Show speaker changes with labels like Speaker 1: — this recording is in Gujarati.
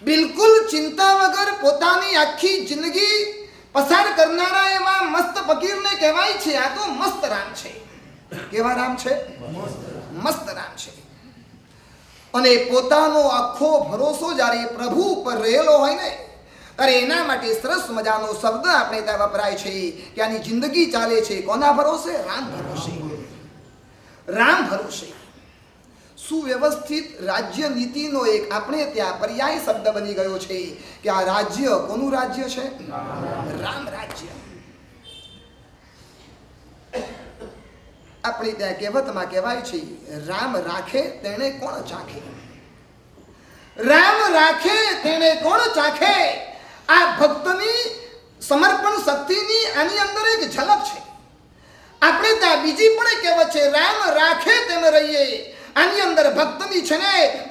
Speaker 1: બિલકુલ ચિંતા વગર પોતાની આખી જિંદગી પસાર કરનારા એવા મસ્ત ફકીરને કહેવાય છે આ તો મસ્ત રામ છે. કેવા રામ છે? મસ્ત રામ છે. અને પોતાનો આખો ભરોસો જ્યારે પ્રભુ ઉપર રહેલો હોય ને ત્યારે એના માટે સરસ મજાનો શબ્દ આપણે ત્યાં વપરાય છે કે આની જિંદગી ચાલે છે કોના ભરોસે? રામ ભરોસે. રામ ભરોસે. સુવ્યવસ્થિત રાજ્ય નીતિનો એક આપણે ત્યાં પર્યાય શબ્દ બની ગયો છે કે આ રાજ્ય કોનું રાજ્ય છે? રામ રાજ્ય. આપણે ત્યાં કહેવતમાં કહેવાય છે રામ રાખે તેણે કોણ ચાખે. રામ રાખે તેણે કોણ ચાખે. આ ભક્તની સમર્પણ શક્તિની આની અંદર એક ઝલક છે. આપણે ત્યાં બીજી પણ કહેવત છે રામ રાખે તેમ રહીએ. આની અંદર ભક્તની છે ને